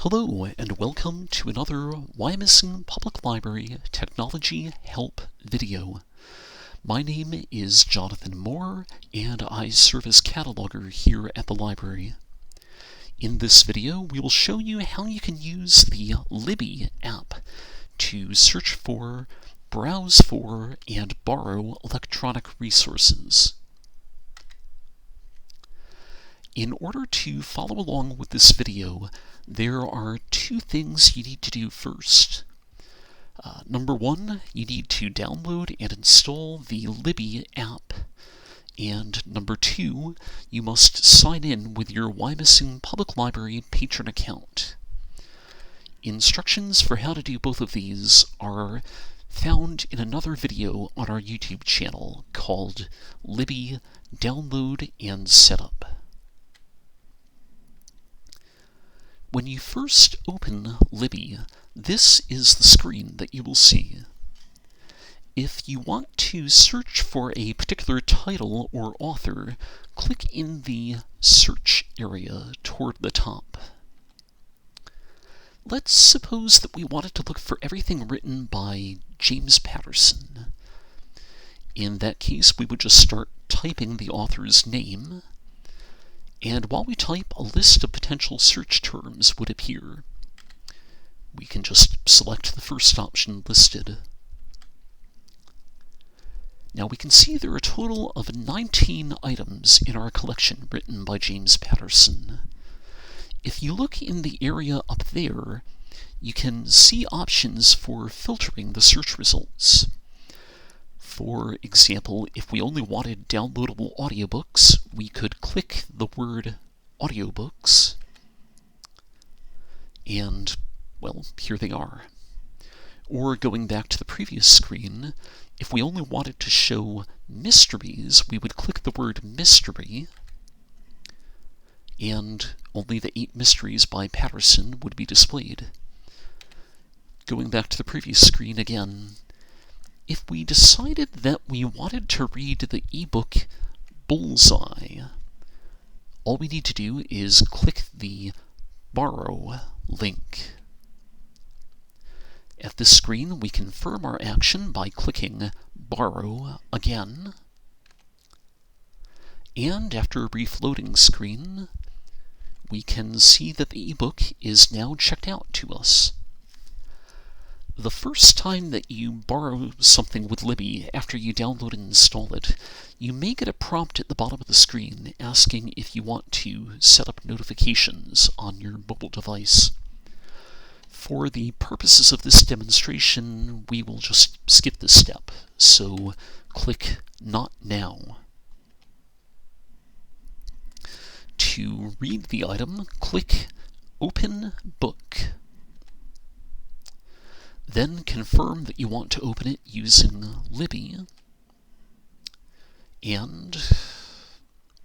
Hello and welcome to another Wyomissing Public Library Technology Help video. My name is Jonathan Moore and I serve as cataloger here at the library. In this video we will show you how you can use the Libby app to search for, browse for, and borrow electronic resources. In order to follow along with this video, there are two things you need to do first. Number one, you need to download and install the Libby app. And number two, you must sign in with your Wyomissing Public Library patron account. Instructions for how to do both of these are found in another video on our YouTube channel called Libby Download and Setup. When you first open Libby, this is the screen that you will see. If you want to search for a particular title or author, click in the search area toward the top. Let's suppose that we wanted to look for everything written by James Patterson. In that case, we would just start typing the author's name, and while we type, a list of potential search terms would appear. We can just select the first option listed. Now we can see there are a total of 19 items in our collection written by James Patterson. If you look in the area up there, you can see options for filtering the search results. For example, if we only wanted downloadable audiobooks, we could click the word audiobooks, and, well, here they are. Or going back to the previous screen, if we only wanted to show mysteries, we would click the word mystery, and only the 8 mysteries by Patterson would be displayed. Going back to the previous screen again, if we decided that we wanted to read the ebook Bullseye, all we need to do is click the Borrow link. At this screen, we confirm our action by clicking Borrow again. And after a brief loading screen, we can see that the ebook is now checked out to us. The first time that you borrow something with Libby after you download and install it, you may get a prompt at the bottom of the screen asking if you want to set up notifications on your mobile device. For the purposes of this demonstration, we will just skip this step, so click Not Now. To read the item, click Open Book. Then confirm that you want to open it using Libby, and,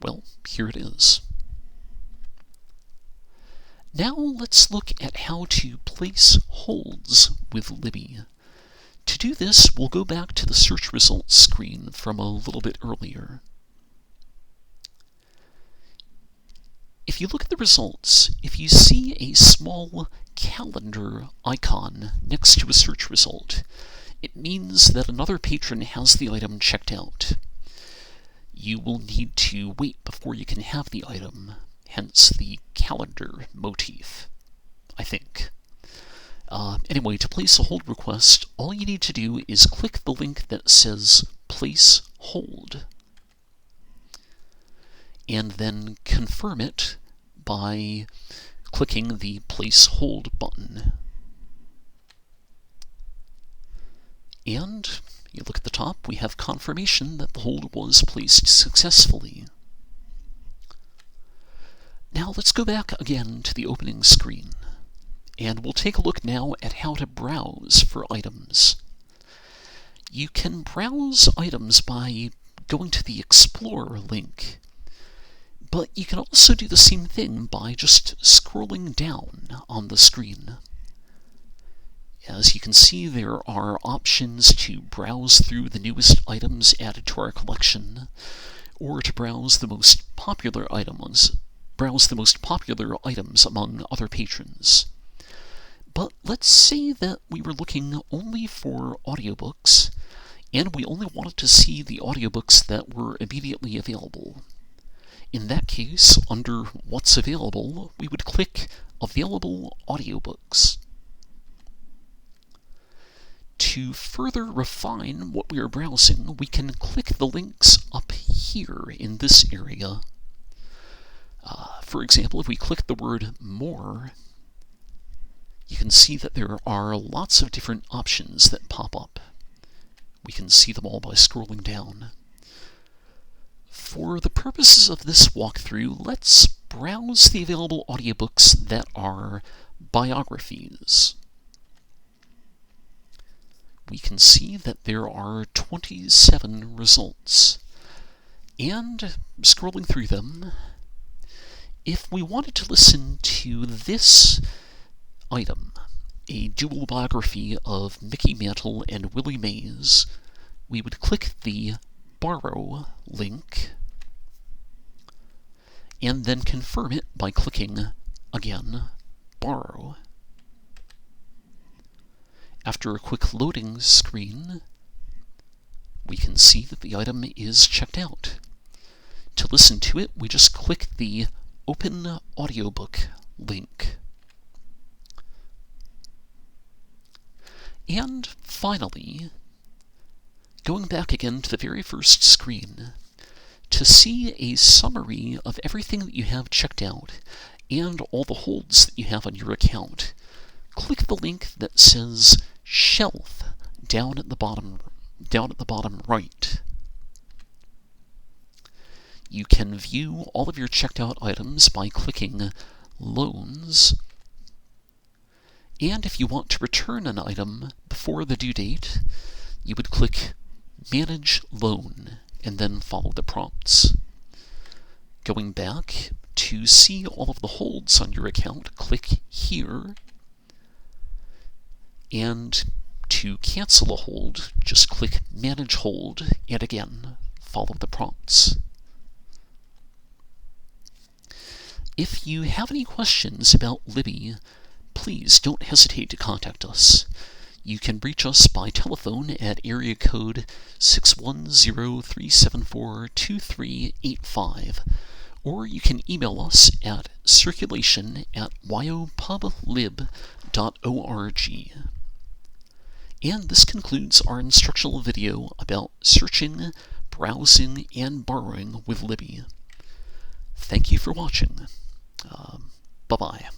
well, here it is. Now let's look at how to place holds with Libby. To do this, we'll go back to the search results screen from a little bit earlier. If you look at the results, if you see a small calendar icon next to a search result, it means that another patron has the item checked out. You will need to wait before you can have the item, hence the calendar motif, I think. Anyway, to place a hold request, all you need to do is click the link that says Place Hold, and then confirm it by clicking the Place Hold button. And you look at the top, we have confirmation that the hold was placed successfully. Now let's go back again to the opening screen, and we'll take a look now at how to browse for items. You can browse items by going to the Explorer link, but you can also do the same thing by just scrolling down on the screen. As you can see, there are options to browse through the newest items added to our collection, or to browse the most popular items among other patrons. But let's say that we were looking only for audiobooks, and we only wanted to see the audiobooks that were immediately available. In that case, under What's Available, we would click Available Audiobooks. To further refine what we are browsing, we can click the links up here in this area. For example, if we click the word More, you can see that there are lots of different options that pop up. We can see them all by scrolling down. For the purposes of this walkthrough, let's browse the available audiobooks that are biographies. We can see that there are 27 results. And scrolling through them, if we wanted to listen to this item, a dual biography of Mickey Mantle and Willie Mays, we would click the Borrow link and then confirm it by clicking, again, Borrow. After a quick loading screen, we can see that the item is checked out. To listen to it, we just click the Open Audiobook link. And finally, going back again to the very first screen, to see a summary of everything that you have checked out and all the holds that you have on your account, click the link that says Shelf down at the bottom right. You can view all of your checked out items by clicking Loans. And if you want to return an item before the due date, you would click Manage Loan and then follow the prompts. Going back, to see all of the holds on your account, click here. And to cancel a hold, just click Manage Hold and again, follow the prompts. If you have any questions about Libby, please don't hesitate to contact us. You can reach us by telephone at area code 610-374-2385, or you can email us at circulation@wyopublib.org. And this concludes our instructional video about searching, browsing, and borrowing with Libby. Thank you for watching. Bye-bye.